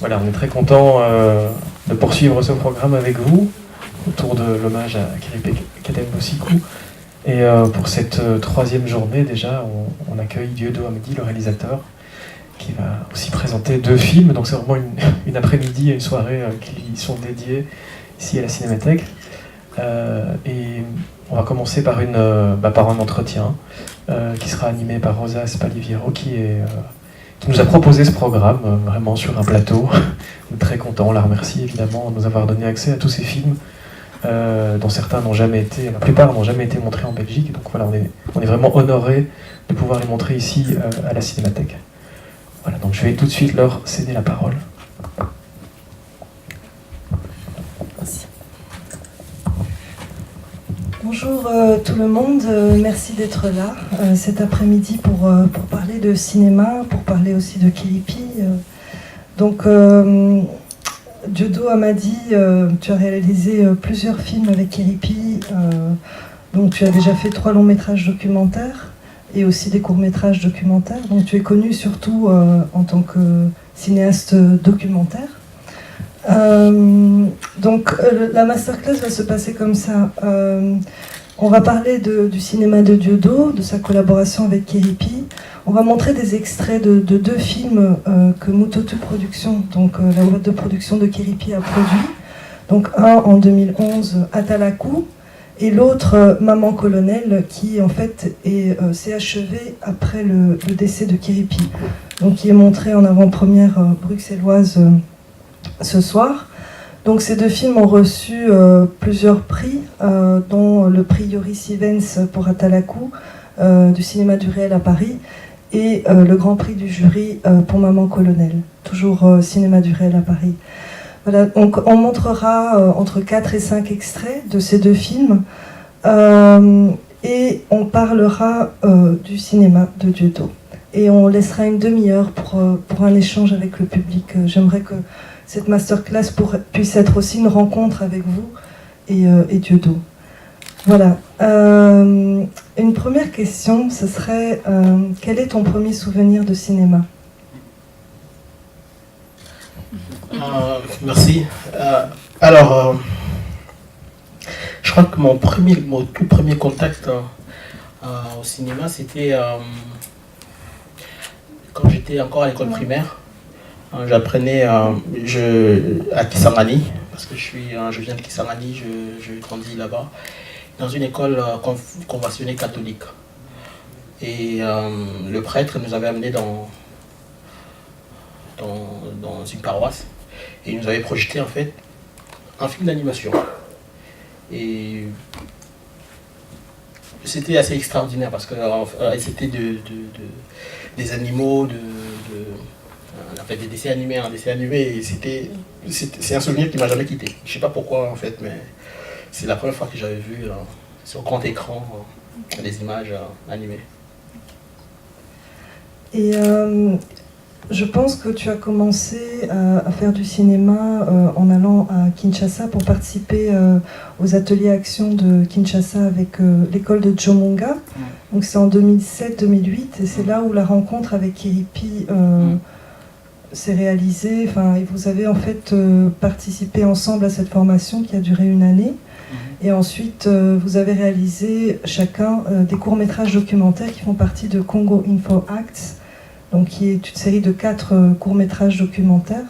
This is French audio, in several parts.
Voilà, on est très content de poursuivre ce programme avec vous autour de l'hommage à Kiripe Katem-Bosikou. Et pour cette troisième journée déjà, on accueille Dieudo Hamadi, le réalisateur, qui va aussi présenter 2 films. Donc c'est vraiment une après-midi et une soirée qui lui sont dédiées ici à la Cinémathèque. Et on va commencer par un entretien qui sera animé par Rosa Spaliviero, qui nous a proposé ce programme vraiment sur un plateau. On est très contents, on la remercie évidemment de nous avoir donné accès à tous ces films dont certains n'ont jamais été, la plupart n'ont jamais été montrés en Belgique. Donc voilà, on est vraiment honorés de pouvoir les montrer ici à la Cinémathèque. Voilà, donc je vais tout de suite leur céder la parole. Merci. Bonjour tout le monde, merci d'être là cet après-midi pour parler de cinéma, pour parler aussi de Kiripi. Donc Dieudo Hamadi, tu as réalisé plusieurs films avec Kiripi, donc tu as déjà fait 3 longs métrages documentaires et aussi des courts métrages documentaires, donc tu es connu surtout en tant que cinéaste documentaire. Donc la masterclass va se passer comme ça. On va parler du cinéma de Dieudo, de sa collaboration avec Kiripi. On va montrer des extraits de 2 films que Mutotu Productions, donc la boîte de production de Kiripi, a produit. Donc un en 2011, Atalaku, et l'autre Maman Colonel, qui en fait s'est achevé après le décès de Kiripi. Donc qui est montré en avant-première bruxelloise ce soir. Donc ces 2 films ont reçu plusieurs prix, dont le prix Joris Ivens pour Atalaku du cinéma du réel à Paris et le grand prix du jury pour Maman Colonel, toujours cinéma du réel à Paris. Voilà, donc on montrera entre 4 et 5 extraits de ces 2 films et on parlera du cinéma de Dieudo. Et on laissera une demi-heure pour un échange avec le public. J'aimerais que cette masterclass puisse être aussi une rencontre avec vous et Dieudo. Voilà. Une première question, ce serait quel est ton premier souvenir de cinéma ? Merci. Alors, je crois que mon tout premier contact au cinéma, c'était quand j'étais encore à l'école primaire. J'apprenais à Kisangani, parce que je viens de Kisangani, je grandis là-bas, dans une école conventionnée catholique. Et le prêtre nous avait amenés dans une paroisse, et il nous avait projeté en fait un film d'animation. Et c'était assez extraordinaire, parce que c'était des animaux, en fait, des dessins animés, et c'est un souvenir qui m'a jamais quitté. Je sais pas pourquoi en fait, mais c'est la première fois que j'avais vu sur grand écran des images animées. Et je pense que tu as commencé à faire du cinéma en allant à Kinshasa pour participer aux ateliers action de Kinshasa avec l'école de Djomonga. Donc c'est en 2007-2008 et c'est là où la rencontre avec Kiripi s'est réalisée. Enfin, et vous avez en fait participé ensemble à cette formation qui a duré 1 année. Et ensuite, vous avez réalisé chacun des courts-métrages documentaires qui font partie de Congo Info Acts, donc qui est une série de 4 courts-métrages documentaires.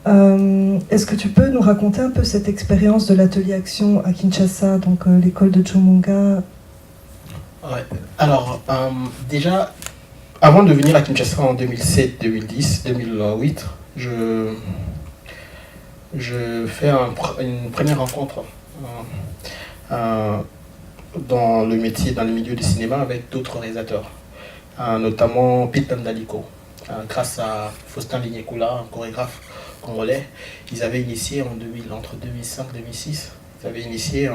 Est-ce que tu peux nous raconter un peu cette expérience de l'atelier action à Kinshasa, donc l'école de Djomonga ? Ouais. Alors, déjà, avant de venir à Kinshasa en 2007, 2010, 2008, je fais une première rencontre dans le milieu du cinéma avec d'autres réalisateurs, notamment Pete Ndaliko. Grâce à Faustin Lignekula, un chorégraphe congolais, ils avaient initié entre 2005 et 2006, ils avaient initié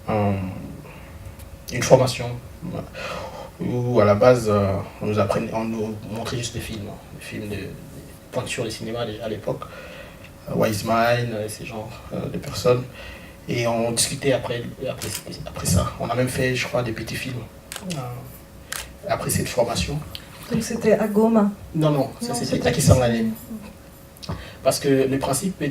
une formation où à la base on nous montrait juste des films de pointure de cinéma déjà à l'époque, Wise Mind, ces genres de personnes, et on discutait après ça. On a même fait, je crois, des petits films après cette formation. Donc c'était à Goma? Non, ça c'était à Kisangani. Parce que le principe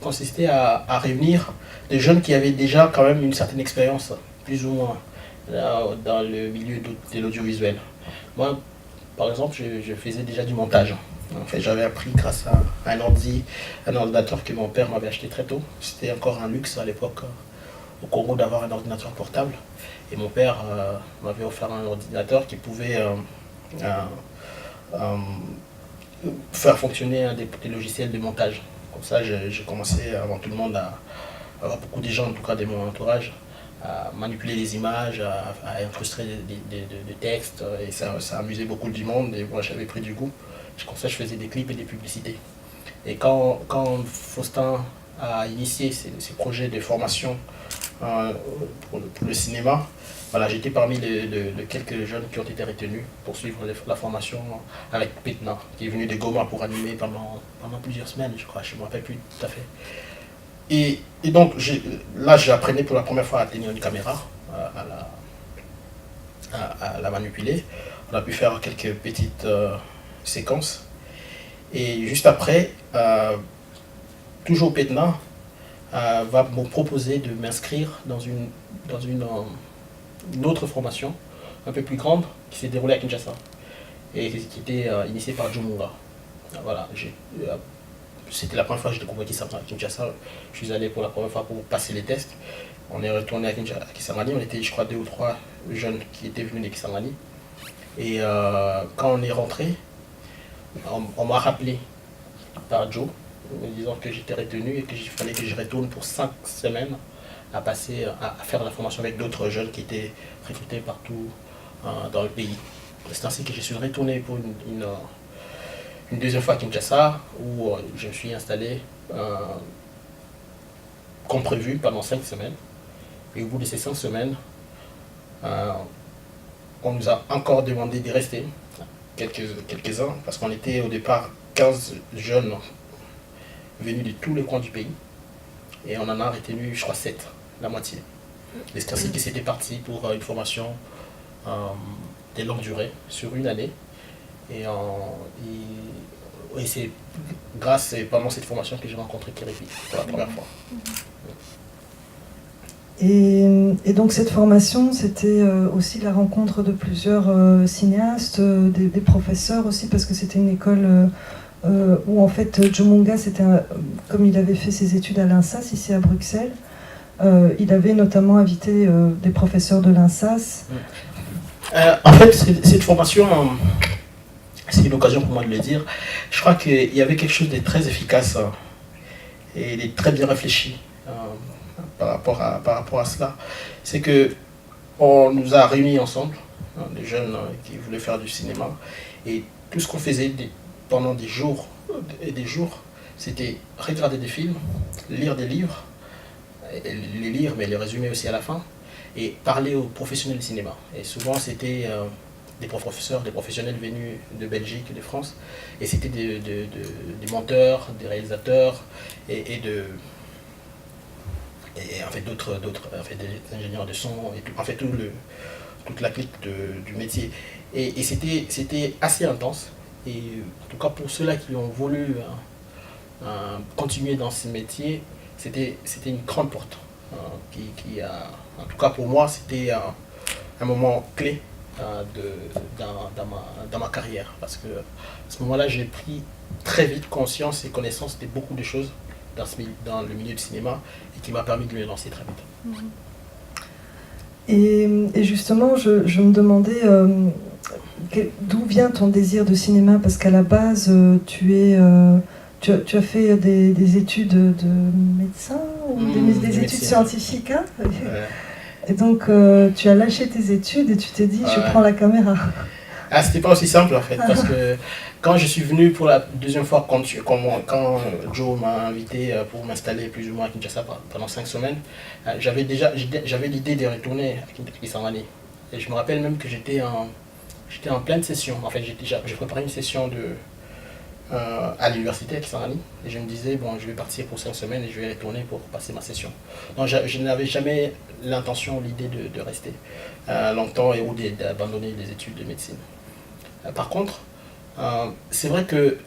consistait à réunir des jeunes qui avaient déjà quand même une certaine expérience, plus ou moins, dans le milieu de l'audiovisuel. Moi, par exemple, je faisais déjà du montage. En fait, j'avais appris grâce à un ordinateur que mon père m'avait acheté très tôt. C'était encore un luxe à l'époque au Congo d'avoir un ordinateur portable. Et mon père m'avait offert un ordinateur qui pouvait faire fonctionner des logiciels de montage. Comme ça, j'ai commencé avant tout le monde à avoir beaucoup de gens, en tout cas de mon entourage, à manipuler les images, à incruster des textes. Et ça amusait beaucoup du monde. Et moi, j'avais pris du goût. Comme ça, je faisais des clips et des publicités. Et quand Faustin a initié ces projets de formation pour le cinéma, voilà, j'étais parmi les quelques jeunes qui ont été retenus pour suivre la formation avec Petna, qui est venu de Goma pour animer pendant plusieurs semaines, je crois, je ne me rappelle plus tout à fait. Et donc, là, j'apprenais pour la première fois à tenir une caméra, à la manipuler. On a pu faire quelques petites séquences. Et juste après, toujours Petna va me proposer de m'inscrire dans une autre formation, un peu plus grande, qui s'est déroulée à Kinshasa, et qui était initiée par Joe Munga. Voilà, c'était la première fois que j'ai découvert Kinshasa. Je suis allé pour la première fois pour passer les tests. On est retourné à Kisangani, on était, je crois, 2 ou 3 jeunes qui étaient venus de Kisangani. Et quand on est rentré, on m'a rappelé par Joe, me disant que j'étais retenu et qu'il fallait que je retourne pour 5 semaines à faire la formation avec d'autres jeunes qui étaient recrutés partout dans le pays. C'est ainsi que je suis retourné pour une deuxième fois à Kinshasa, où je me suis installé comme prévu pendant 5 semaines. Et au bout de ces 5 semaines, on nous a encore demandé de rester, quelques-uns, parce qu'on était au départ 15 jeunes venus de tous les coins du pays. Et on en a retenu, je crois, 7, la moitié. Et c'est ainsi que c'était parti pour une formation de longue durée, sur une année. Et c'est grâce et pendant cette formation que j'ai rencontré Kérépi pour la première fois. Et donc cette formation, c'était aussi la rencontre de plusieurs cinéastes, des professeurs aussi, parce que c'était une école où en fait Joe Munga, comme il avait fait ses études à l'INSAS ici à Bruxelles, il avait notamment invité des professeurs de l'INSAS. En fait, cette formation, c'est une occasion pour moi de le dire, je crois qu'il y avait quelque chose de très efficace et de très bien réfléchi par rapport à cela. C'est que on nous a réunis ensemble, des jeunes qui voulaient faire du cinéma, et tout ce qu'on faisait pendant des jours et des jours, c'était regarder des films, lire des livres, les lire mais les résumer aussi à la fin, et parler aux professionnels du cinéma. Et souvent c'était des professeurs, des professionnels venus de Belgique et de France, et c'était des monteurs, des réalisateurs et en fait d'autres en fait des ingénieurs de son, et tout, en fait toute la clique du métier. Et c'était assez intense. Et en tout cas pour ceux-là qui ont voulu continuer dans ce métier, c'était une grande porte qui a, en tout cas pour moi, c'était un moment clé dans ma carrière, parce que à ce moment-là j'ai pris très vite conscience et connaissance de beaucoup de choses dans le milieu du cinéma, et qui m'a permis de me lancer très vite. Et justement, je me demandais d'où vient ton désir de cinéma, parce qu'à la base tu as fait des études de médecin ou des études scientifiques, hein? Et donc tu as lâché tes études et tu t'es dit je prends la caméra. Ah, c'était pas aussi simple en fait, parce que quand je suis venu pour la deuxième fois, quand Joe m'a invité pour m'installer plus ou moins à Kinshasa pendant 5 semaines, j'avais l'idée de retourner à Kisangani. Et je me rappelle même que j'étais en pleine session. En fait, j'ai préparé une session à l'université à Kisangani, et je me disais, bon, je vais partir pour 5 semaines et je vais retourner pour passer ma session. Donc je n'avais jamais l'intention, l'idée de rester longtemps ou d'abandonner les études de médecine. Par contre, c'est vrai que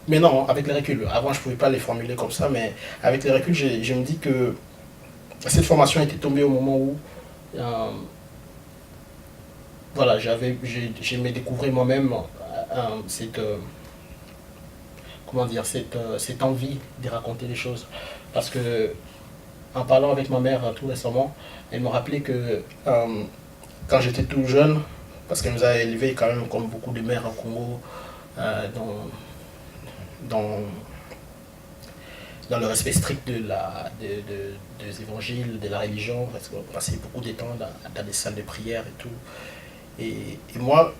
Mais non, avec le recul. Avant, je ne pouvais pas les formuler comme ça, mais avec le recul, je me dis que cette formation était tombée au moment où voilà, j'aimais découvrir moi-même cette, comment dire, cette envie de raconter les choses. Parce que, en parlant avec ma mère tout récemment, elle me rappelait que quand j'étais tout jeune, parce qu'elle nous a élevés quand même comme beaucoup de mères au Congo, dans le respect strict des évangiles, de la religion, parce qu'on passait beaucoup de temps dans des salles de prière et tout. Et moi,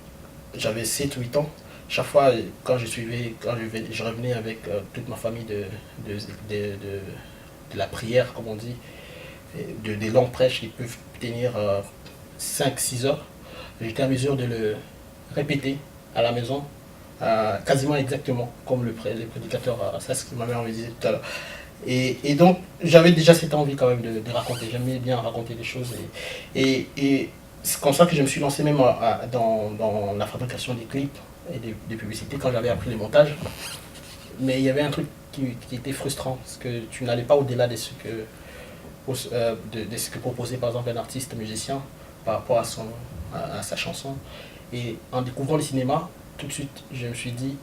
j'avais 7-8 ans. Chaque fois, quand je revenais avec toute ma famille de la prière, comme on dit, des longues prêches qui peuvent tenir 5-6 heures, j'étais en mesure de le répéter à la maison, quasiment exactement comme le prédicateur, ça c'est ce que ma mère me disait tout à l'heure. Et donc, j'avais déjà cette envie quand même de raconter, j'aimais bien raconter des choses. Et c'est comme ça que je me suis lancé même dans la fabrication des clips et des publicités quand j'avais appris les montages. Mais il y avait un truc qui était frustrant, parce que tu n'allais pas au-delà de ce que proposait par exemple un artiste, un musicien, par rapport à sa chanson. Et en découvrant le cinéma, tout de suite, je me suis dit,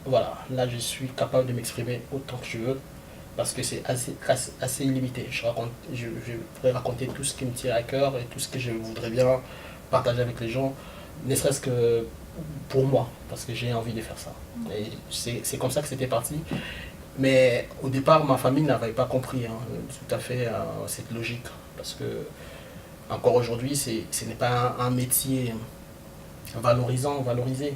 voilà, là je suis capable de m'exprimer autant que je veux, parce que c'est assez illimité. Je pourrais raconter tout ce qui me tient à cœur et tout ce que je voudrais bien partager avec les gens, ne serait-ce que pour moi, parce que j'ai envie de faire ça. Et c'est comme ça que c'était parti. Mais au départ, ma famille n'avait pas compris tout à fait cette logique, parce que encore aujourd'hui, ce n'est pas un métier valorisé.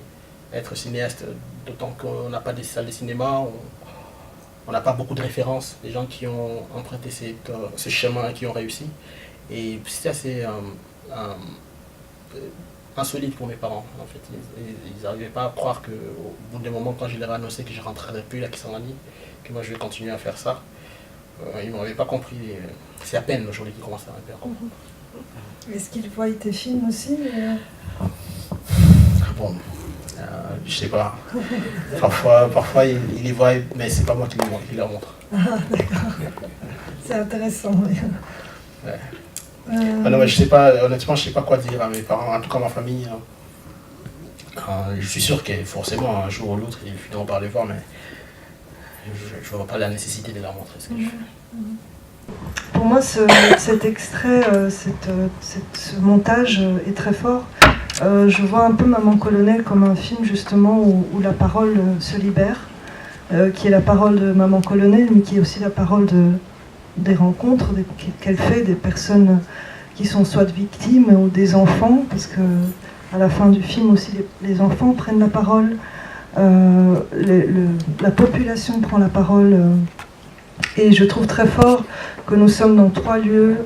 Être cinéaste, d'autant qu'on n'a pas des salles de cinéma, on n'a pas beaucoup de références, des gens qui ont emprunté ce chemin et qui ont réussi. Et c'était assez insolite pour mes parents, en fait. Ils n'arrivaient pas à croire qu'au bout d'un moment, quand je leur ai annoncé que je ne rentrerais plus à Kisangani, que moi je vais continuer à faire ça, ils n'avaient pas compris. C'est à peine aujourd'hui qu'ils commencent à répondre. Est-ce qu'ils voient tes films aussi Bon, je sais pas. Parfois ils les voient, mais c'est pas moi qui leur montre. Ah, d'accord. C'est intéressant. Oui. Ouais. Non, mais je sais pas, honnêtement, je sais pas quoi dire à mes parents, en tout cas ma famille. Je suis sûr que forcément, un jour ou l'autre, ils finiront par les voir, mais je vois pas la nécessité de leur montrer ce que je fais. Pour moi, cet extrait, ce montage est très fort. Je vois un peu Maman Colonel comme un film justement où la parole se libère, qui est la parole de Maman Colonel, mais qui est aussi la parole des rencontres qu'elle fait, des personnes qui sont soit victimes ou des enfants, parce que à la fin du film aussi les enfants prennent la parole, la population prend la parole, et je trouve très fort que nous sommes dans 3 lieux,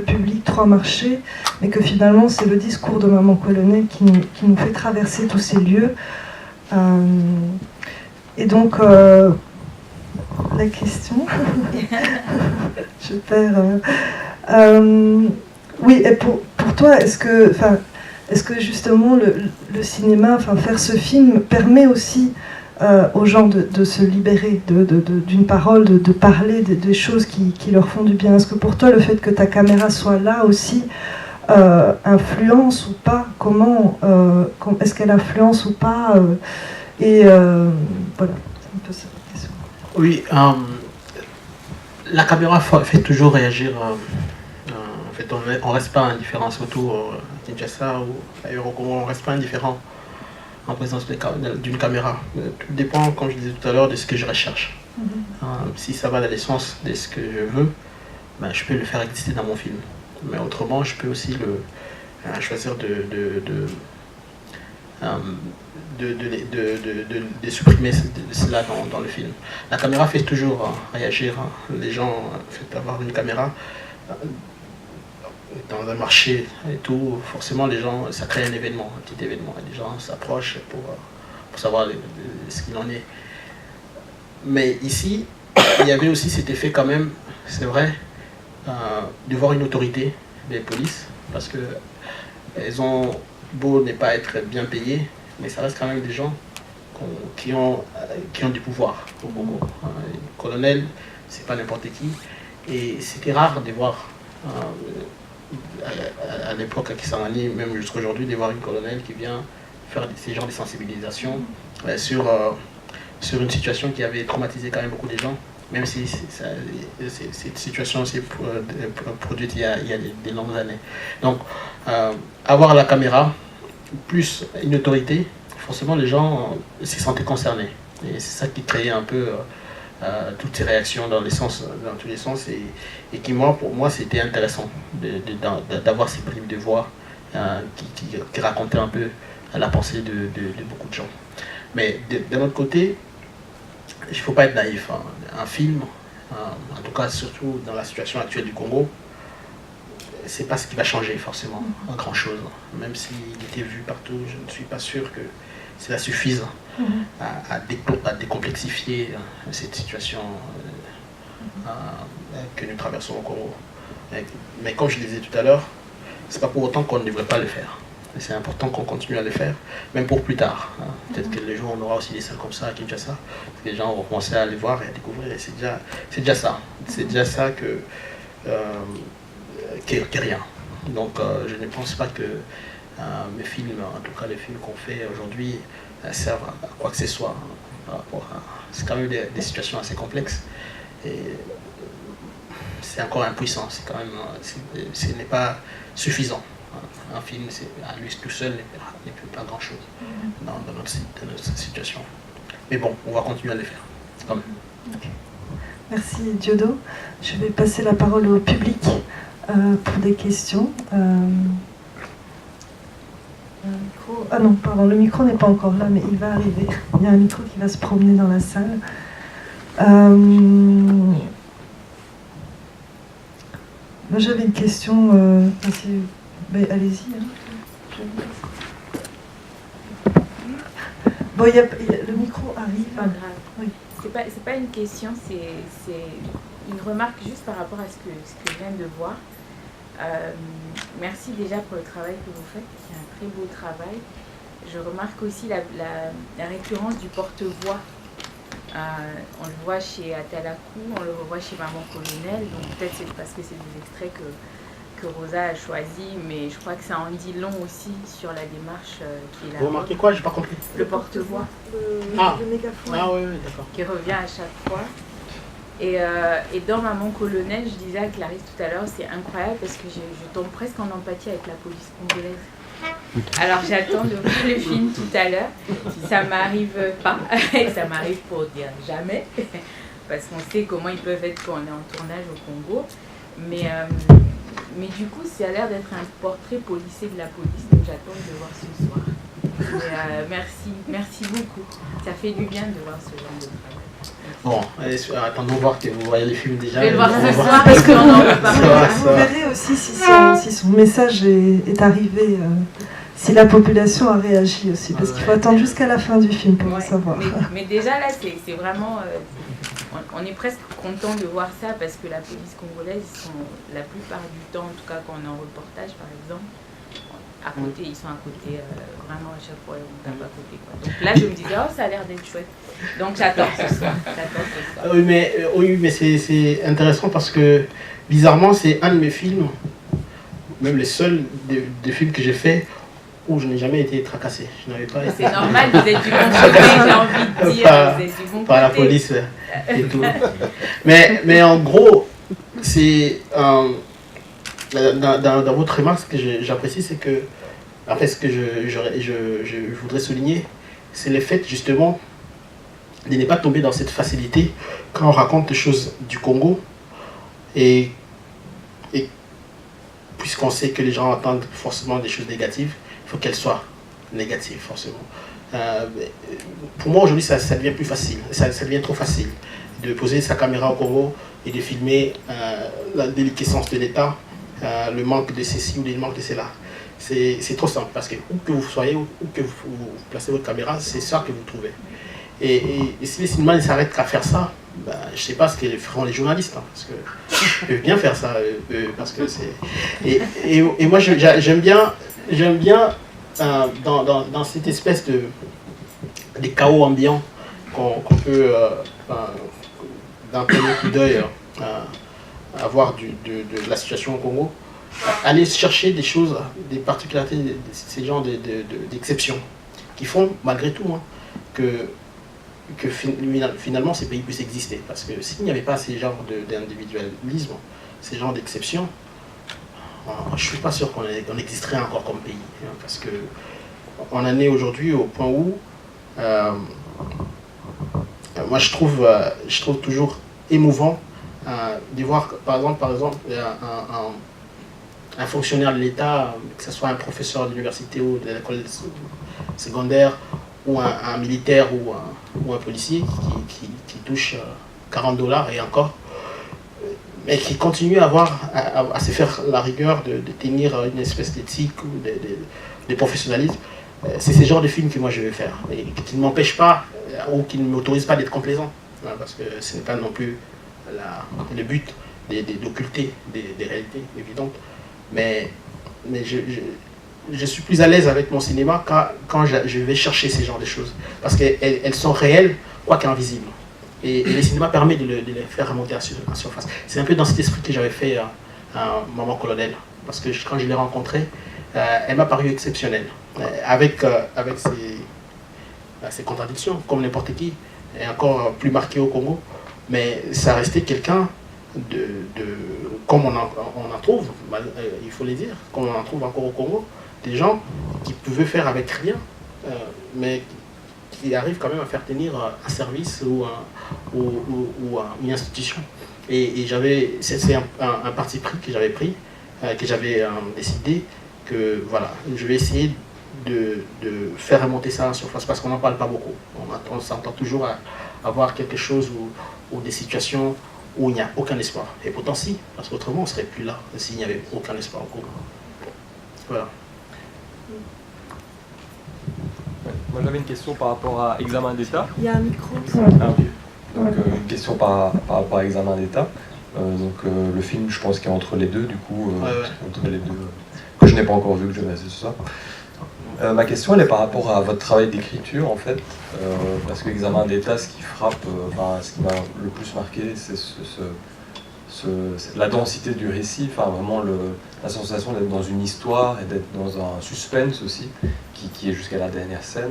publics, 3 marchés, mais que finalement c'est le discours de Maman Colonel qui nous fait traverser tous ces lieux. Et donc la question, je perds. Oui, et pour toi, est-ce que justement le cinéma, faire ce film permet aussi aux gens de se libérer d'une parole, de parler des choses qui leur font du bien? Est-ce que pour toi, le fait que ta caméra soit là aussi influence ou pas? Comment est-ce qu'elle influence ou pas? Et voilà, c'est un peu ça la question. Oui, la caméra fait toujours réagir. En fait, on ne reste pas indifférent, surtout à Kinshasa ou ailleurs au Congo, on ne reste pas indifférent en présence d'une caméra. Tout dépend, comme je disais tout à l'heure, de ce que je recherche. Si ça va dans l'essence de ce que je veux, je peux le faire exister dans mon film. Mais autrement, je peux aussi choisir de supprimer cela dans le film. La caméra fait toujours réagir les gens, avoir une caméra dans un marché et tout, forcément les gens, ça crée un événement, un petit événement, et les gens s'approchent pour savoir ce qu'il en est. Mais ici, il y avait aussi cet effet quand même, c'est vrai, de voir une autorité des polices, parce que elles ont beau ne pas être bien payées, mais ça reste quand même des gens qui ont du pouvoir au Congo. Les colonels, c'est pas n'importe qui. Et c'était rare de voir, à l'époque à Kisangani, même jusqu'à aujourd'hui, de voir une colonel qui vient faire ces genres de sensibilisation sur une situation qui avait traumatisé quand même beaucoup de gens, même si cette situation s'est produite il y a des longues années. Donc, avoir la caméra, plus une autorité, forcément les gens se sentaient concernés. Et c'est ça qui créait un peu toutes ces réactions dans tous les sens, et qui, pour moi, c'était intéressant d'avoir ces bribes de voix qui racontaient un peu la pensée de beaucoup de gens. Mais d'un autre côté, il ne faut pas être naïf. Hein. Un film, en tout cas surtout dans la situation actuelle du Congo, c'est pas ce qui va changer forcément grand chose. Même s'il était vu partout, je ne suis pas sûr que cela suffise à décomplexifier cette situation que nous traversons au Congo. Mais comme je le disais tout à l'heure, c'est pas pour autant qu'on ne devrait pas le faire. C'est important qu'on continue à le faire, même pour plus tard. Hein. Peut-être que les jours on aura aussi des salles comme ça à Kinshasa, les gens vont commencer à les voir et à découvrir, et c'est déjà ça. C'est déjà ça qu'est rien. Donc je ne pense pas que mes films, en tout cas les films qu'on fait aujourd'hui, servent à quoi que ce soit. C'est quand même des situations assez complexes. Et c'est encore impuissant, ce n'est pas suffisant. Un film, à lui tout seul, ne peut pas grand-chose dans notre situation. Mais bon, on va continuer à le faire, quand même. Okay. Merci Diodo. Je vais passer la parole au public pour des questions. Ah non, pardon, le micro n'est pas encore là, mais il va arriver. Il y a un micro qui va se promener dans la salle. Moi, j'avais une question. Ben, allez-y. Hein. Bon, le micro arrive. Pas grave. Oui. C'est pas une question, c'est une remarque juste par rapport à ce que je viens de voir. Merci déjà pour le travail que vous faites, c'est un très beau travail. Je remarque aussi la récurrence du porte-voix. On le voit chez Atalakou, on le revoit chez Maman Colonel, donc peut-être c'est parce que c'est des extraits que Rosa a choisi, mais je crois que ça en dit long aussi sur la démarche qui est là. Vous remarquez quoi? J'ai pas compris. Le porte-voix. Le mégaphone. Ah oui, d'accord. Qui revient à chaque fois. Et dans Maman Colonel, je disais à Clarisse tout à l'heure, c'est incroyable parce que je tombe presque en empathie avec la police congolaise. Alors j'attends de voir le film tout à l'heure. Si ça m'arrive pas, ça m'arrive pour dire jamais, parce qu'on sait comment ils peuvent être quand on est en tournage au Congo. Mais du coup, ça a l'air d'être un portrait policier de la police, donc j'attends de voir ce soir. Merci beaucoup. Ça fait du bien de voir ce genre de travail. Bon, attendons voir que vous voyez les films déjà. Je vais le voir ce soir parce qu'on en reparlera. Vous verrez aussi si son message est arrivé, si la population a réagi aussi, parce qu'il faut attendre jusqu'à la fin du film pour le savoir. Mais déjà là, c'est vraiment... on est presque content de voir ça parce que la police congolaise, ils sont la plupart du temps, en tout cas quand on est en reportage par exemple, à côté, ils sont à côté, vraiment à chaque fois, on tape à côté. Quoi. Donc là, je me disais, oh, ça a l'air d'être chouette. Donc j'attends ce soir. Oui, mais c'est intéressant parce que, bizarrement, c'est un de mes films, même le seul des films que j'ai fait, où je n'ai jamais été tracassé. Je n'avais pas été... C'est normal, vous êtes du bon côté, j'ai envie de dire, vous êtes du bon côté. Par la police et tout. mais en gros, c'est... Dans votre remarque, ce que j'apprécie, c'est que, en fait, ce que je voudrais souligner, c'est le fait justement de ne pas tomber dans cette facilité quand on raconte des choses du Congo, et puisqu'on sait que les gens entendent forcément des choses négatives, il faut qu'elles soient négatives forcément. Pour moi aujourd'hui, ça devient plus facile, ça devient trop facile de poser sa caméra au Congo et de filmer la déliquescence de l'État, le manque de ceci ou le manque de cela. C'est trop simple parce que où que vous soyez, où que vous placez votre caméra, c'est ça que vous trouvez. Et si les cinémas ne s'arrêtent qu'à faire ça, ben, je ne sais pas ce que feront les journalistes, hein, parce qu'ils peuvent bien faire ça, parce que c'est... Et moi j'aime bien dans cette espèce des chaos ambiants qu'on peut, d'un premier coup d'œil, avoir de la situation au Congo. Aller chercher des choses, des particularités, ces genres d'exceptions qui font malgré tout que finalement ces pays puissent exister. Parce que s'il n'y avait pas ces genres d'individualisme, ces genres d'exceptions, je ne suis pas sûr qu'on existerait encore comme pays. Parce qu'on en est aujourd'hui au point où moi je trouve toujours émouvant de voir par exemple un fonctionnaire de l'État, que ce soit un professeur d'université ou de l'école secondaire, ou un militaire ou un policier qui touche $40 et encore, mais qui continue à se faire la rigueur de tenir une espèce d'éthique ou de professionnalisme. C'est ce genre de film que moi je vais faire, et qui ne m'empêche pas ou qui ne m'autorise pas d'être complaisant, parce que ce n'est pas non plus le but d'occulter des réalités évidentes. Mais je suis plus à l'aise avec mon cinéma quand je vais chercher ces genres de choses. Parce qu'elles sont réelles, quoique invisibles. Et le cinéma permet de les faire remonter en surface. C'est un peu dans cet esprit que j'avais fait Maman Colonel. Parce que quand je l'ai rencontrée, elle m'a paru exceptionnelle. Avec ses contradictions, comme n'importe qui, et encore plus marqué au Congo. Mais ça restait quelqu'un comme on en trouve, il faut le dire, comme on en trouve encore au Congo, des gens qui pouvaient faire avec rien, mais qui arrivent quand même à faire tenir un service ou une institution. Et c'est un parti pris que j'avais pris, que j'avais décidé que voilà, je vais essayer de faire remonter ça en surface, parce qu'on n'en parle pas beaucoup. On s'entend toujours à avoir quelque chose ou des situations où il n'y a aucun espoir. Et pourtant si, parce qu'autrement on ne serait plus là s'il n'y avait aucun espoir au Congo. Voilà. Moi j'avais une question par rapport à Examen d'État. Il y a un micro. Ah, okay. Donc une question par rapport à Examen d'État. Le film, je pense qu'il est entre les deux, du coup, entre les deux, que je n'ai pas encore vu, que je vais essayer ce soir. Ma question, elle est par rapport à votre travail d'écriture, en fait, parce que Examen d'État, ce qui frappe, ce qui m'a le plus marqué, c'est la densité du récit, vraiment la sensation d'être dans une histoire et d'être dans un suspense aussi, qui est jusqu'à la dernière scène.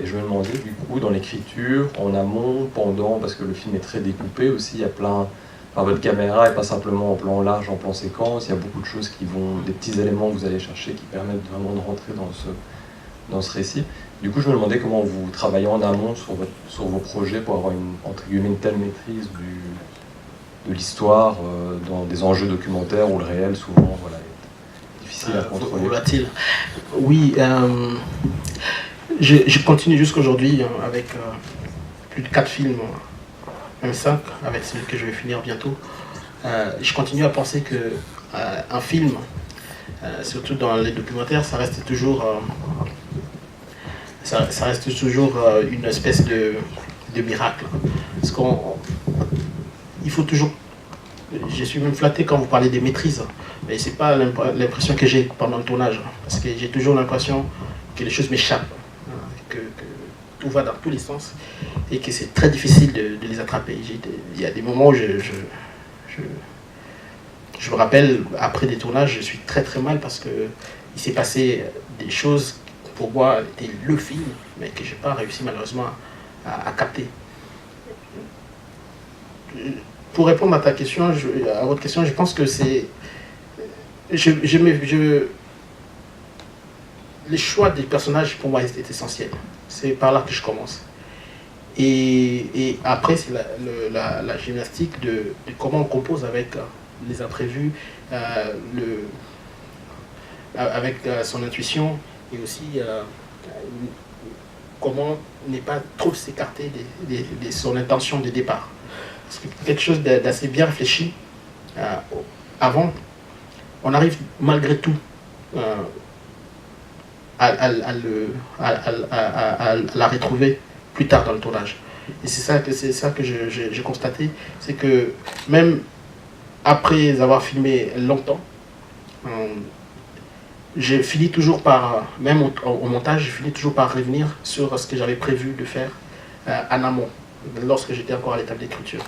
Et je me demandais, du coup, dans l'écriture, en amont, pendant, parce que le film est très découpé aussi, il y a plein... votre caméra n'est pas simplement en plan large, en plan séquence, il y a beaucoup de choses des petits éléments que vous allez chercher qui permettent vraiment de rentrer dans ce récit. Du coup, je me demandais comment vous travaillez en amont sur vos projets pour avoir une telle maîtrise de l'histoire dans des enjeux documentaires où le réel, souvent, est difficile à contrôler. Volatile. Oui, je continue jusqu'aujourd'hui avec plus de 4 films. Même 5, avec celui que je vais finir bientôt. Je continue à penser qu'un film, surtout dans les documentaires, ça reste toujours une espèce de miracle. Parce il faut toujours... Je suis même flatté quand vous parlez des maîtrises, mais c'est pas l'impression que j'ai pendant le tournage, parce que j'ai toujours l'impression que les choses m'échappent, que tout va dans tous les sens, et que c'est très difficile de les attraper. Il y a des moments où je me rappelle, après des tournages, je suis très très mal parce qu'il s'est passé des choses pour moi c'était le film, mais que je n'ai pas réussi malheureusement à capter. Pour répondre à votre question, je pense que c'est... Les choix des personnages pour moi est essentiel. C'est par là que je commence. Et après, c'est la gymnastique de comment on compose avec les imprévus, avec son intuition, et aussi comment ne pas trop s'écarter de son intention de départ. Parce que quelque chose d'assez bien réfléchi avant, on arrive malgré tout à la retrouver plus tard dans le tournage. Et c'est ça que j'ai constaté, c'est que même après avoir filmé longtemps, j'ai fini toujours par, même au montage, j'ai fini toujours par revenir sur ce que j'avais prévu de faire en amont, lorsque j'étais encore à l'étape d'écriture.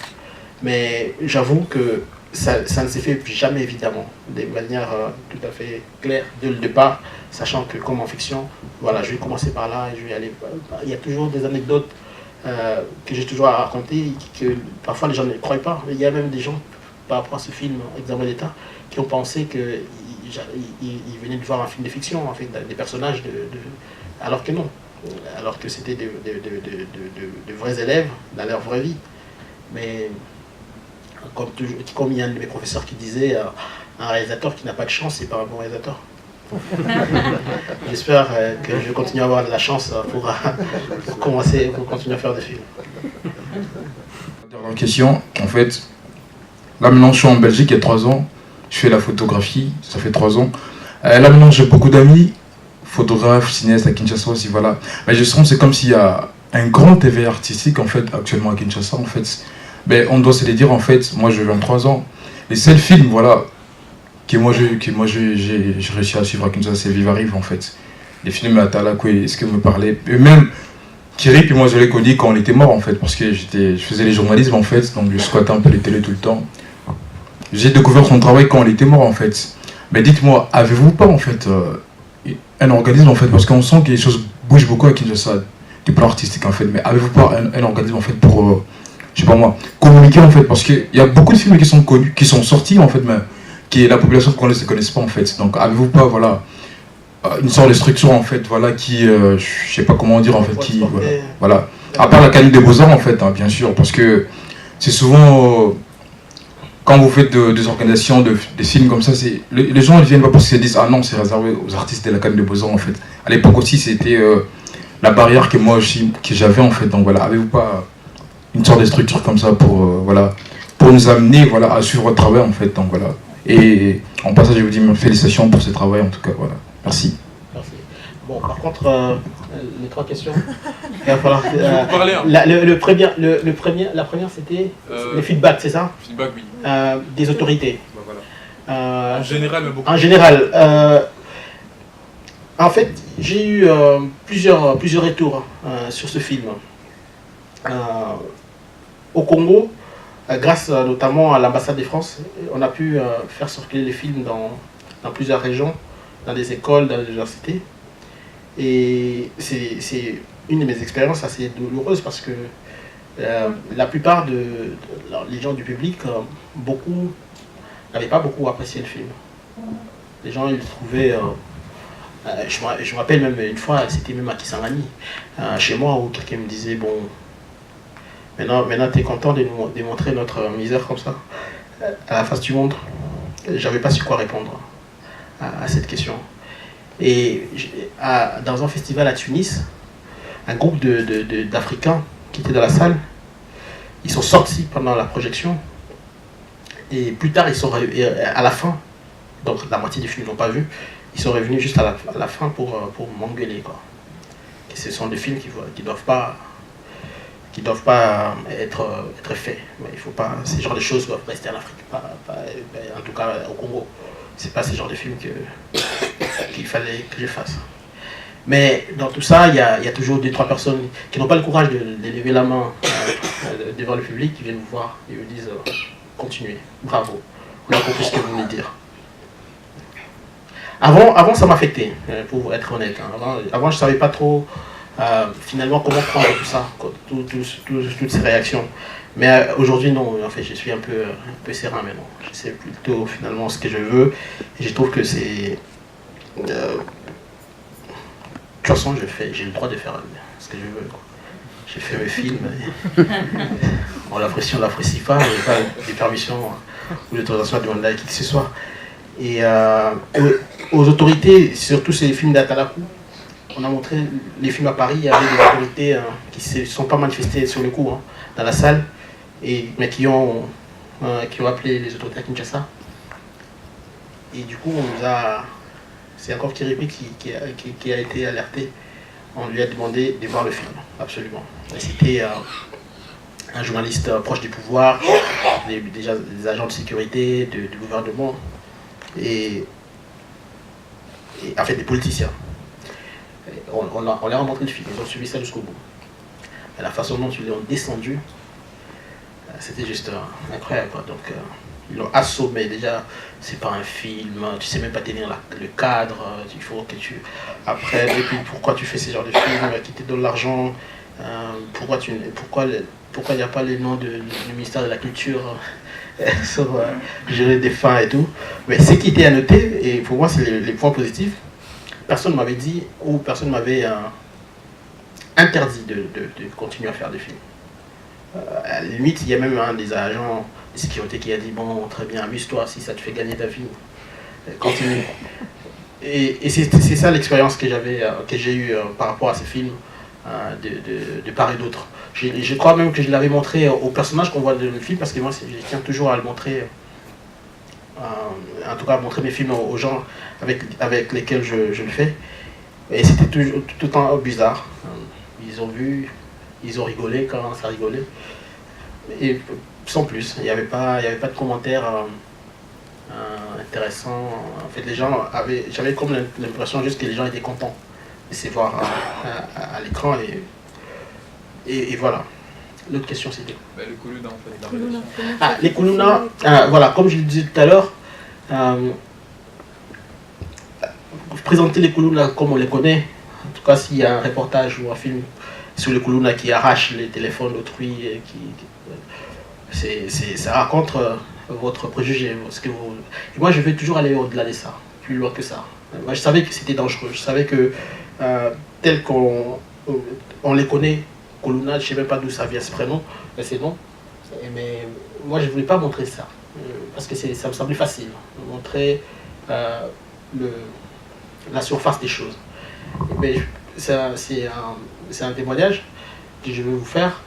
Mais j'avoue que ça ne s'est fait jamais évidemment, de manière tout à fait claire dès le départ, sachant que comme en fiction, voilà, je vais commencer par là, et je vais aller. Il y a toujours des anecdotes que j'ai toujours à raconter, que parfois les gens ne croient pas. Il y a même des gens, par rapport à ce film, Examen d'État, qui ont pensé qu'ils venaient de voir un film de fiction, en fait, des personnages, alors que non. Alors que c'était de vrais élèves dans leur vraie vie. Mais comme il y a un de mes professeurs qui disait, un réalisateur qui n'a pas de chance, c'est pas un bon réalisateur. J'espère que je vais continuer à avoir de la chance pour continuer à faire des films. Dernière question, en fait, là maintenant je suis en Belgique il y a 3 ans, je fais la photographie, ça fait 3 ans. Là maintenant j'ai beaucoup d'amis, photographes, cinéastes à Kinshasa aussi, voilà. Mais je sens que c'est comme s'il y a un grand éveil artistique en fait actuellement à Kinshasa en fait. Mais on doit se le dire en fait, moi je viens de 3 ans. Les seuls films, voilà, que moi j'ai réussi à suivre à Kinshasa, c'est Viva Rive en fait. Les films à Talakoué, est-ce que vous me parlez? Et même Thierry, puis moi je l'ai connu quand on était mort en fait, parce que je faisais les journalismes en fait, donc je squattais un peu les télés tout le temps. J'ai découvert son travail quand on était mort en fait. Mais dites-moi, avez-vous pas en fait un organisme en fait, parce qu'on sent que les choses bougent beaucoup à Kinshasa, du plan artistique en fait, mais avez-vous pas un organisme en fait pour, je sais pas moi, communiquer en fait, parce qu'il y a beaucoup de films qui sont connus, qui sont sortis en fait, mais que la population ne connaisse pas en fait. Donc avez-vous pas, voilà, une sorte de structure en fait, voilà, qui, je sais pas comment dire en fait, qui, voilà. À part l'Académie des Beaux-Arts en fait, hein, bien sûr, parce que c'est souvent, quand vous faites des organisations, des films comme ça, les gens ne viennent pas parce qu'ils se disent, ah non, c'est réservé aux artistes de l'Académie des Beaux-Arts en fait. À l'époque aussi, c'était la barrière que moi aussi, que j'avais en fait. Donc voilà, avez-vous pas une sorte de structure comme ça pour, voilà, pour nous amener, voilà, à suivre votre travail en fait. Donc voilà. Et en passant, je vous dis félicitations pour ce travail en tout cas, voilà. Merci. Merci. Bon, par contre, les 3 questions. Il va falloir, la première, c'était le feedback, c'est ça? Feedback, oui. Des autorités. Voilà. En général, mais beaucoup. En général. En fait, j'ai eu plusieurs retours sur ce film. Au Congo, grâce notamment à l'ambassade de France, on a pu faire circuler les films dans plusieurs régions, dans des écoles, dans les universités. Et c'est une de mes expériences assez douloureuses parce que la plupart les gens du public, beaucoup n'avaient pas beaucoup apprécié le film. Les gens, ils trouvaient... je me rappelle même une fois, c'était même à Kisangani, chez moi, où quelqu'un me disait, bon, maintenant tu es content de nous démontrer notre misère comme ça, à la face du monde. J'avais pas su quoi répondre à cette question. Et dans un festival à Tunis, un groupe d'Africains qui étaient dans la salle, ils sont sortis pendant la projection, et plus tard, ils sont à la fin, donc la moitié du film ils n'ont pas vu, ils sont revenus juste à la fin pour m'engueuler, quoi. Et ce sont des films qui doivent pas être faits. Mais il faut pas, ces genres de choses doivent rester en Afrique, en tout cas au Congo. C'est pas ce genre de film qu'il fallait que je fasse. Mais dans tout ça, il y a toujours 2-3 personnes qui n'ont pas le courage de lever la main devant le public, qui viennent vous voir et vous disent continuez, bravo, on a compris ce que vous voulez dire. Avant ça m'affectait, pour être honnête. Avant je ne savais pas trop finalement comment prendre tout ça, toutes ces réactions. Mais aujourd'hui non, en fait je suis un peu serein maintenant. Je sais plutôt finalement ce que je veux et je trouve que c'est... de toute façon j'ai le droit de faire ce que je veux, quoi. J'ai fait mes films, on l'apprécie, on l'apprécie pas, il n'y a pas des permissions ou d'autorisation à demander à qui que ce soit. Et aux autorités, surtout ces films d'Atalakou, on a montré les films à Paris, il y avait des autorités qui ne se sont pas manifestées sur le coup, dans la salle, mais qui ont appelé les autorités à Kinshasa. Et du coup, c'est encore Thierry qui a été alerté. On lui a demandé de voir le film, absolument. C'était un journaliste proche du pouvoir, des agents de sécurité, du gouvernement. Et en fait des politiciens. On leur a montré le film, ils ont suivi ça jusqu'au bout. Et la façon dont ils l'ont descendu, c'était juste incroyable, quoi. Donc ils l'ont assommé. Déjà, c'est pas un film, tu sais même pas tenir le cadre, il faut que tu... Après, et puis pourquoi tu fais ce genre de film, qui te donne l'argent, pourquoi il n'y a pas les noms du ministère de la Culture sur gérer des fins et tout. Mais ce qui était à noter, et pour moi c'est les points positifs, personne ne m'avait dit ou personne ne m'avait interdit de continuer à faire des films. À la limite, il y a même un des agents de sécurité qui a dit bon, très bien, amuse-toi, si ça te fait gagner ta vie, continue. Et c'est ça l'expérience que j'ai eue par rapport à ces films, de part et d'autre. Je crois même que je l'avais montré aux personnages qu'on voit dans le film, parce que moi je tiens toujours à le montrer, en tout cas à montrer mes films aux gens avec lesquels je le fais. Et c'était tout le temps bizarre. Ils ont vu, ils ont rigolé quand ça rigolait. Et sans plus, il n'y avait pas de commentaires intéressants. En fait, j'avais comme l'impression juste que les gens étaient contents de se voir à l'écran. Et voilà. L'autre question c'était... Les Kuluna en fait. Les Kuluna, voilà, comme je le disais tout à l'heure, présenter les Kuluna comme on les connaît, en tout cas s'il y a un reportage ou un film sur les Kuluna qui arrachent les téléphones d'autrui, ça raconte votre préjugé. Et moi je vais toujours aller au-delà de ça, plus loin que ça. Moi je savais que c'était dangereux, je savais que tel qu'on les connaît, Kuluna, je ne sais même pas d'où ça vient ce prénom, mais c'est non. Mais moi je ne voulais pas montrer ça, parce que ça me semblait facile, montrer la surface des choses. Mais c'est un témoignage que je vais vous faire.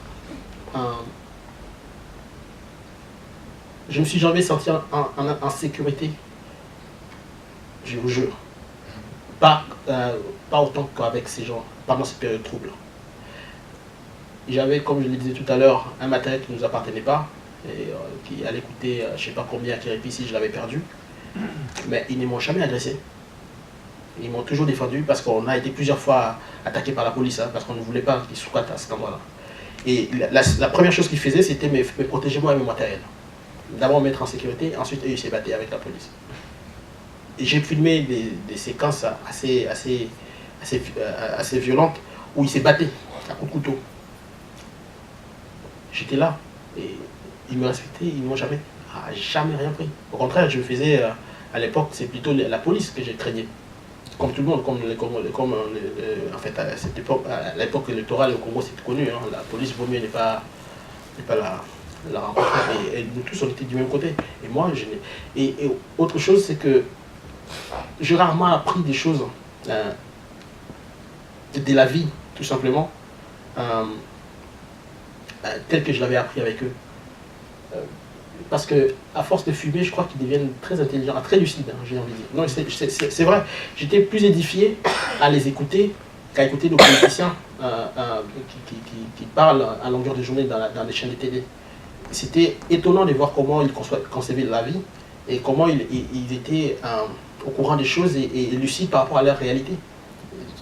Je me suis jamais senti en sécurité, je vous jure. Pas autant qu'avec ces gens, pendant cette période trouble. J'avais, comme je le disais tout à l'heure, un matériel qui ne nous appartenait pas, et qui allait coûter je ne sais pas combien à Kérépi si je l'avais perdu. Mais ils ne m'ont jamais agressé. Ils m'ont toujours défendu parce qu'on a été plusieurs fois attaqué par la police, parce qu'on ne voulait pas qu'ils squattent à cet endroit-là. Et la première chose qu'ils faisaient, c'était me protéger moi et mon matériel. D'abord me mettre en sécurité, ensuite eux ils se battaient avec la police. Et j'ai filmé des séquences assez violentes où ils se battaient à coups de couteau. J'étais là et ils me respectaient, ils ne m'ont jamais rien pris. Au contraire, je faisais à l'époque, c'est plutôt la police que j'ai craignais. Comme tout le monde, en fait à cette époque, à l'époque électorale au Congo c'est connu, hein, la police vaut mieux ne pas la rencontrer. Et nous tous on était du même côté. Et moi, et autre chose, c'est que j'ai rarement appris des choses de la vie, tout simplement, telles que je l'avais appris avec eux. Parce que à force de fumer, je crois qu'ils deviennent très intelligents, très lucides, hein, j'ai envie de dire. Non, c'est vrai, j'étais plus édifié à les écouter qu'à écouter nos politiciens qui parlent à longueur de journée dans les chaînes de télé. C'était étonnant de voir comment ils concevaient la vie et comment ils étaient au courant des choses et lucides par rapport à leur réalité.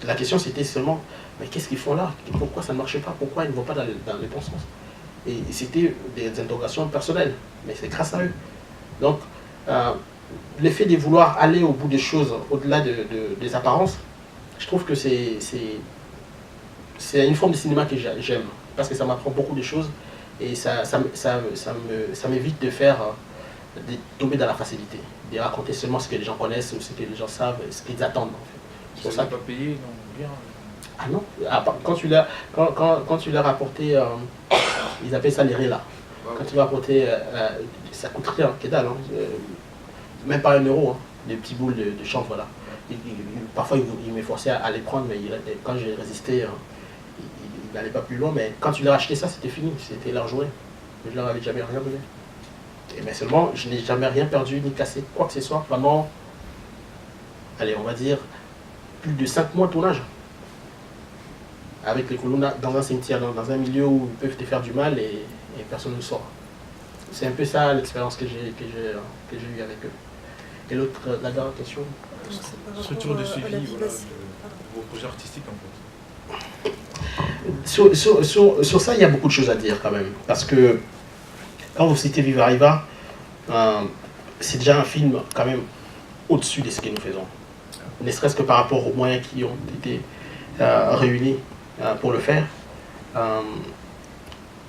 La question c'était seulement, mais qu'est-ce qu'ils font là? Pourquoi ça ne marchait pas? Pourquoi ils ne vont pas dans le bon sens? Et c'était des interrogations personnelles, mais c'est grâce à eux. Donc, l'effet de vouloir aller au bout des choses, au-delà des apparences, je trouve que c'est une forme de cinéma que j'aime, parce que ça m'apprend beaucoup de choses, et ça m'évite de tomber dans la facilité, de raconter seulement ce que les gens connaissent, ce que les gens savent, ce qu'ils attendent. En fait. Ça ne pas payé, non, bien. Ah non, quand tu l'as rapporté, ils appellent ça les rélas. Quand tu l'as rapporté, ça coûte rien, que dalle, hein, même pas 1 euro, hein, des petits boules de chanvre, voilà. Parfois ils me forçaient à les prendre, mais quand j'ai résisté, il n'allait pas plus loin, mais quand tu l'as acheté ça, c'était fini, c'était leur journée. Je leur avais jamais rien donné. Mais seulement, je n'ai jamais rien perdu, ni cassé, quoi que ce soit, pendant, allez, on va dire, plus de 5 mois de tournage. Avec les Kuluna dans un cimetière, dans un milieu où ils peuvent te faire du mal et personne ne le saura. C'est un peu ça l'expérience que j'ai eue avec eux. Et l'autre, la dernière question? Structure de suivi, voilà, de vos projets artistiques en fait. Sur ça, il y a beaucoup de choses à dire quand même. Parce que quand vous citez Viva Riva, c'est déjà un film quand même au-dessus de ce que nous faisons. Ne serait-ce que par rapport aux moyens qui ont été réunis pour le faire.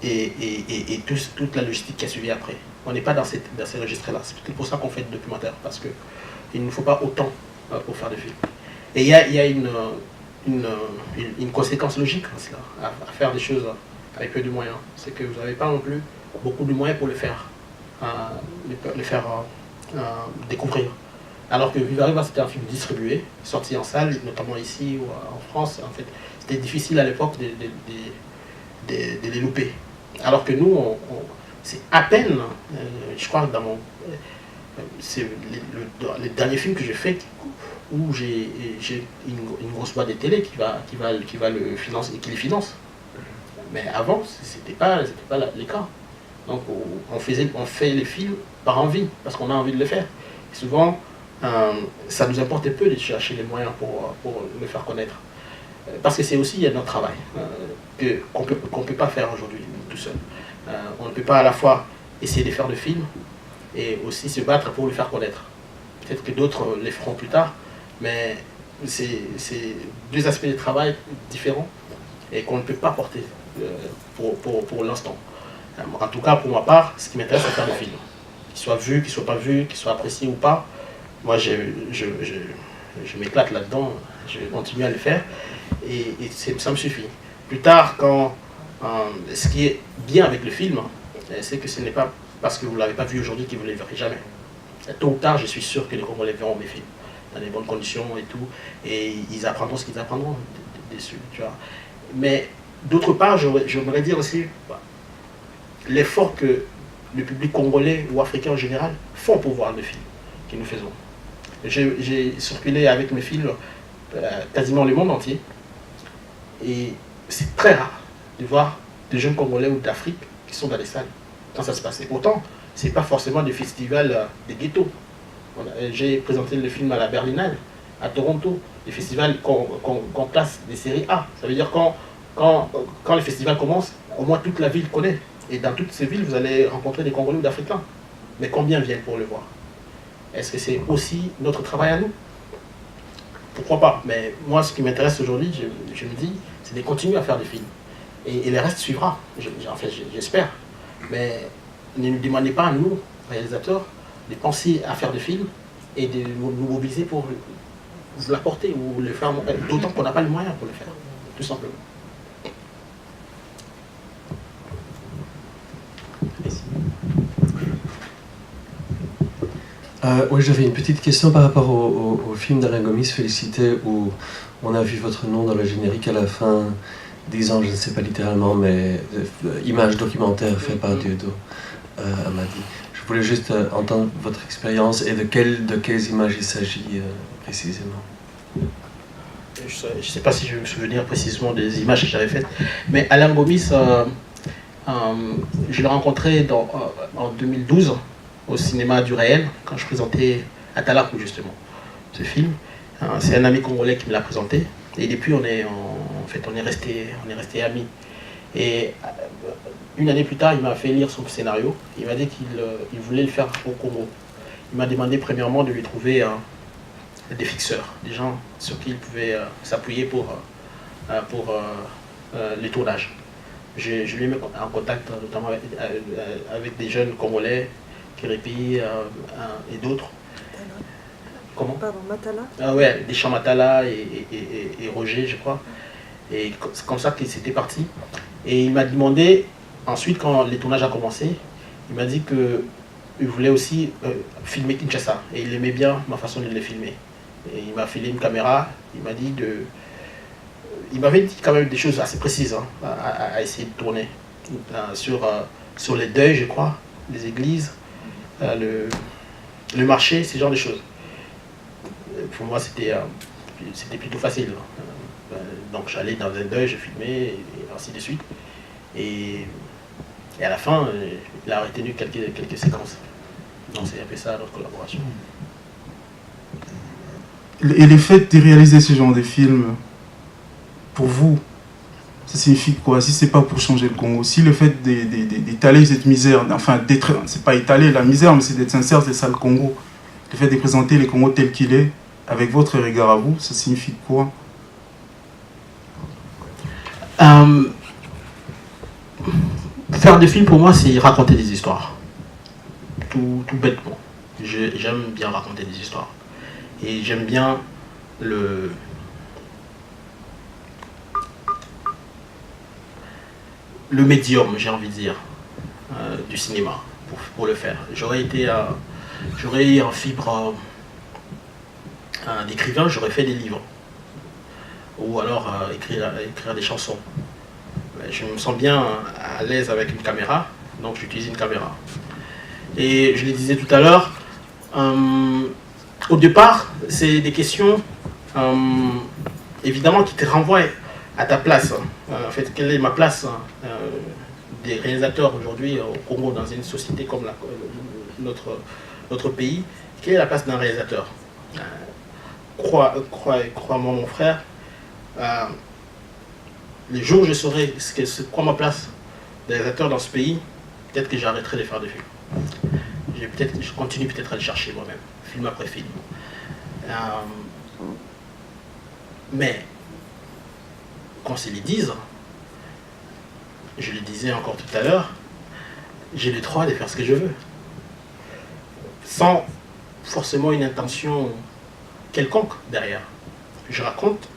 Et toute la logistique qui a suivi après. On n'est pas dans ces registres-là. C'est peut-être pour ça qu'on fait des documentaires. Parce qu'il ne faut pas autant pour faire des films. Et il y a une conséquence logique à cela, à faire des choses avec peu de moyens. C'est que vous n'avez pas non plus beaucoup de moyens pour le faire, découvrir. Alors que Viva Riva, c'était un film distribué, sorti en salle, notamment ici ou en France. En fait, c'était difficile à l'époque de les louper. Alors que nous, c'est à peine, je crois que c'est le dernier film que j'ai fait où j'ai une grosse boîte de télé qui va le financer et qui les finance. Mais avant, c'était pas le cas. Donc on fait les films par envie, parce qu'on a envie de le faire. Et souvent, ça nous importe peu de chercher les moyens pour le faire connaître. Parce que c'est aussi notre travail qu'on peut pas faire aujourd'hui tout seul. On ne peut pas à la fois essayer de faire de films et aussi se battre pour le faire connaître. Peut-être que d'autres les feront plus tard, mais c'est deux aspects de travail différents et qu'on ne peut pas porter pour l'instant. En tout cas, pour ma part, ce qui m'intéresse, c'est faire des films. Qu'ils soient vus, qu'ils ne soient pas vus, qu'ils soient appréciés ou pas. Moi, je m'éclate là-dedans, je continue à le faire et ça me suffit. Plus tard, ce qui est bien avec le film, c'est que ce n'est pas parce que vous ne l'avez pas vu aujourd'hui que vous ne le verrez jamais. Tôt ou tard, je suis sûr que les Congolais verront mes films dans des bonnes conditions et tout, et ils apprendront ce qu'ils apprendront dessus, tu vois. Mais d'autre part, j'aimerais dire aussi l'effort que le public congolais ou africain en général font pour voir les films que nous faisons. J'ai circulé avec mes films quasiment le monde entier, et c'est très rare de voir des jeunes Congolais ou d'Afrique qui sont dans les salles quand ça se passe. Et pourtant, ce n'est pas forcément des festivals des ghettos. J'ai présenté le film à la Berlinale, à Toronto, des festivals qu'on classe des séries A. Ça veut dire quand le festival commence, au moins toute la ville connaît. Et dans toutes ces villes, vous allez rencontrer des Congolais ou d'Africains. Mais combien viennent pour le voir? Est-ce que c'est aussi notre travail à nous? Pourquoi pas? Mais moi, ce qui m'intéresse aujourd'hui, je me dis, c'est de continuer à faire des films. Et le reste suivra, j'espère. Mais ne nous demandez pas à nous, réalisateurs, de penser à faire des films et de nous mobiliser pour vous l'apporter ou le faire, d'autant qu'on n'a pas les moyens pour le faire, tout simplement. Oui, j'avais une petite question par rapport au film d'Alain Gomis, Félicité, où on a vu votre nom dans le générique à la fin, disant, je ne sais pas littéralement, mais image documentaire fait par Dieudo Amadi. Je voulais juste entendre votre expérience et de quelles images il s'agit précisément. Je ne sais pas si je vais me souvenir précisément des images que j'avais faites, mais Alain Gomis, je l'ai rencontré en 2012 au cinéma du réel, quand je présentais Atalakou justement, ce film. C'est un ami congolais qui me l'a présenté, et depuis on est resté amis. Et une année plus tard, il m'a fait lire son scénario. Il m'a dit qu'il voulait le faire au Congo. Il m'a demandé premièrement de lui trouver des fixeurs, des gens sur qui il pouvait s'appuyer pour les tournages. Je lui ai mis en contact notamment avec des jeunes Congolais, Kérépi et d'autres. Comment? Pardon, Matala? Ah ouais, Deschamps Matala et Roger, je crois. Et c'est comme ça que c'était parti. Et il m'a demandé, ensuite, quand les tournages ont commencé, il m'a dit qu'il voulait aussi filmer Kinshasa. Et il aimait bien ma façon de les filmer. Et il m'a filé une caméra, il m'a dit il m'avait dit quand même des choses assez précises à essayer de tourner. Sur les deuils, je crois, les églises, le marché, ce genre de choses. Pour moi, c'était plutôt facile. Donc j'allais dans un deuil, je filmais, et ainsi de suite. Et à la fin, il a retenu quelques séquences. Donc c'est un peu ça notre collaboration. Et le fait de réaliser ce genre de film, pour vous, ça signifie quoi? Si c'est pas pour changer le Congo, si le fait d'étaler cette misère, enfin, c'est pas étaler la misère, mais c'est d'être sincère, c'est ça le Congo. Le fait de présenter le Congo tel qu'il est, avec votre regard à vous, ça signifie quoi? Faire des films, pour moi, c'est raconter des histoires. Tout bêtement. J'aime bien raconter des histoires. Et j'aime bien le médium, j'ai envie de dire, du cinéma pour le faire. J'aurais eu un fibre d'écrivain, j'aurais fait des livres. Ou alors écrire des chansons. Je me sens bien à l'aise avec une caméra, donc j'utilise une caméra. Et je le disais tout à l'heure, au départ, c'est des questions évidemment qui te renvoient à ta place. En fait, quelle est ma place des réalisateurs aujourd'hui au Congo, dans une société comme notre pays? Quelle est la place d'un réalisateur? Crois-moi, mon frère, le jour où je saurai c'est quoi ma place de réalisateur dans ce pays, peut-être que j'arrêterai de faire des films. Je continue peut-être à le chercher moi-même, film après film. Mais, qu'on se les dise, je le disais encore tout à l'heure, j'ai le droit de faire ce que je veux. Sans forcément une intention quelconque derrière. Je raconte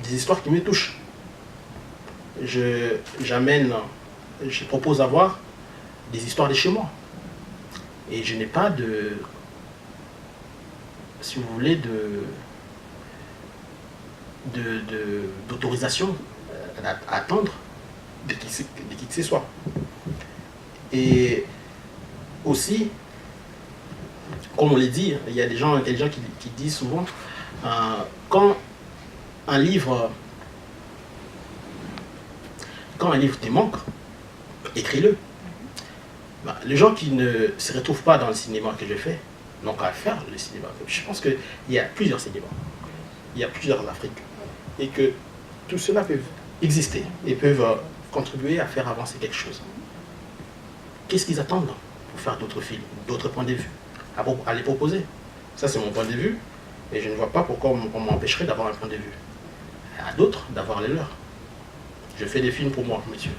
des histoires qui me touchent. Je propose d'avoir des histoires de chez moi. Et je n'ai pas si vous voulez, d'autorisation à attendre de qui que ce soit. Et aussi, comme on l'a dit, il y a des gens intelligents qui disent souvent, quand un livre te manque, écris-le. Les gens qui ne se retrouvent pas dans le cinéma que je fais n'ont qu'à faire le cinéma. Je pense qu'il y a plusieurs cinémas, il y a plusieurs Afriques, et que tout cela peut exister et peuvent contribuer à faire avancer quelque chose. Qu'est-ce qu'ils attendent pour faire d'autres films, d'autres points de vue, à les proposer? Ça, c'est mon point de vue, et je ne vois pas pourquoi on m'empêcherait d'avoir un point de vue. À d'autres d'avoir les leurs. Je fais des films pour moi, monsieur.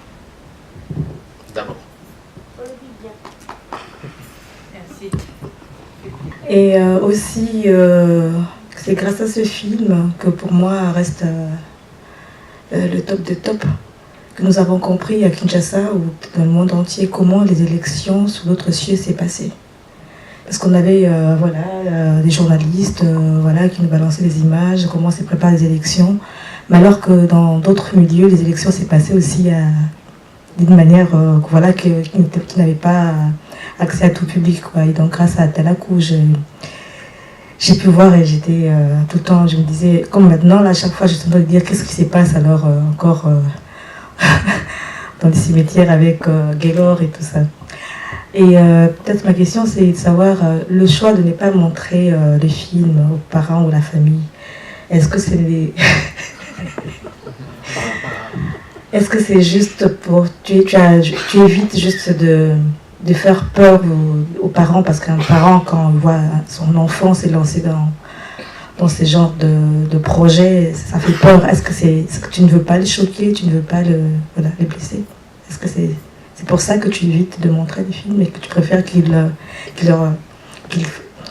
D'abord. Merci. Et aussi, c'est grâce à ce film que pour moi reste le top de top, que nous avons compris à Kinshasa ou dans le monde entier comment les élections sous d'autres cieux s'est passées. Parce qu'on avait des journalistes qui nous balançaient des images, comment se préparent les élections, mais alors que dans d'autres milieux, les élections s'est passées aussi d'une manière qui n'avait pas accès à tout public, quoi. Et donc grâce à Talakou, j'ai pu voir et j'étais tout le temps, je me disais, comme maintenant, là, à chaque fois, je suis en train de dire qu'est-ce qui se passe alors encore dans les cimetières avec Gaylor et tout ça. Et peut-être ma question, c'est de savoir le choix de ne pas montrer les films aux parents ou à la famille. Est-ce que c'est Est-ce que c'est juste pour... Tu évites juste de faire peur aux parents, parce qu'un parent, quand il voit son enfant se lancer dans ce genre de projet, ça fait peur. Est-ce que tu ne veux pas les choquer, tu ne veux pas les blesser? Est-ce que c'est pour ça que tu évites de montrer des films et que tu préfères qu'ils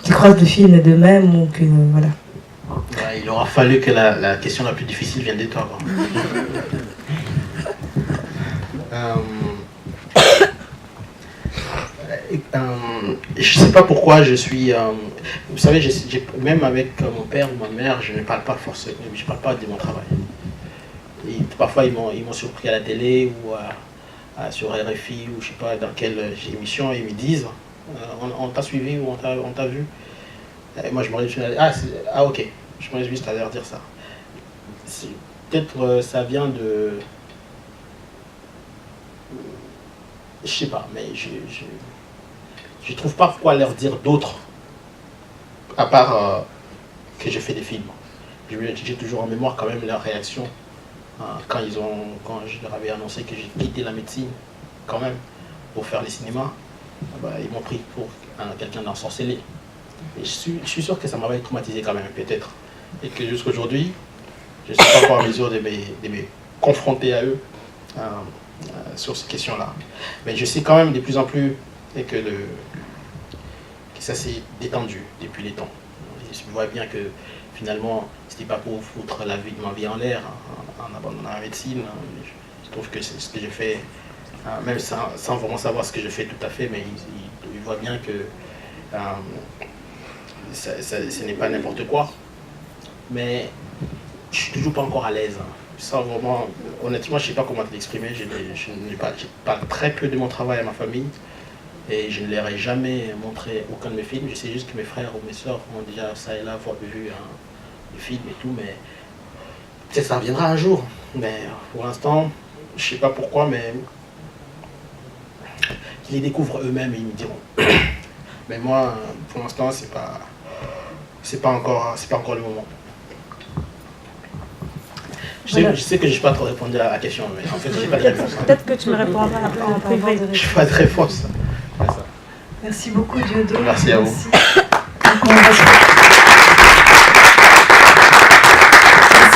croisent le film d'eux-mêmes ou que... Voilà. Il aura fallu que la question la plus difficile vienne de toi. Je ne sais pas pourquoi je suis... vous savez, même avec mon père ou ma mère, je ne parle pas forcément, je ne parle pas de mon travail. Et parfois, ils m'ont surpris à la télé ou sur RFI ou je ne sais pas dans quelle émission, ils me disent on t'a suivi ou on t'a vu. Et moi, je me réjouis. Ok. Je me réjouis juste à leur dire ça. Peut-être ça vient de... Je sais pas, mais je trouve pas quoi leur dire d'autre à part que j'ai fait des films. J'ai toujours en mémoire quand même leur réaction quand je leur avais annoncé que j'ai quitté la médecine quand même pour faire les cinémas. Ils m'ont pris pour quelqu'un d'ensorcelé. Et je suis sûr que ça m'avait traumatisé quand même, peut-être. Et que jusqu'aujourd'hui, je ne suis pas encore en mesure de me confronter à eux sur ces questions-là. Mais je sais quand même de plus en plus que ça s'est détendu depuis les temps. Je vois bien que finalement, c'était pas pour foutre ma vie en l'air en abandonnant la médecine. Je trouve que c'est ce que j'ai fait, même sans vraiment savoir ce que je fais tout à fait, mais ils voient bien que ce n'est pas n'importe quoi. Mais je suis toujours pas encore à l'aise. Sans vraiment, honnêtement, je ne sais pas comment te l'exprimer. Je parle très peu de mon travail à ma famille. Et je ne leur ai jamais montré aucun de mes films. Je sais juste que mes frères ou mes soeurs ont déjà ça et là vu les films et tout, mais peut-être ça reviendra un jour. Mais pour l'instant, je ne sais pas pourquoi, mais qu'ils les découvrent eux-mêmes et ils me diront. Mais moi, pour l'instant, c'est pas encore le moment. Je sais que je n'ai pas trop répondu à la question, mais en fait, je n'ai pas de réponse. Peut-être que tu me répondras après en privé. Je n'ai pas de réponse. Merci beaucoup, Diodo. Merci à vous. Merci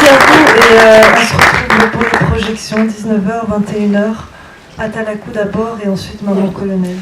à vous et on se retrouve pour les projections 19h, 21h. Atalakou d'abord et ensuite Maman Colonel.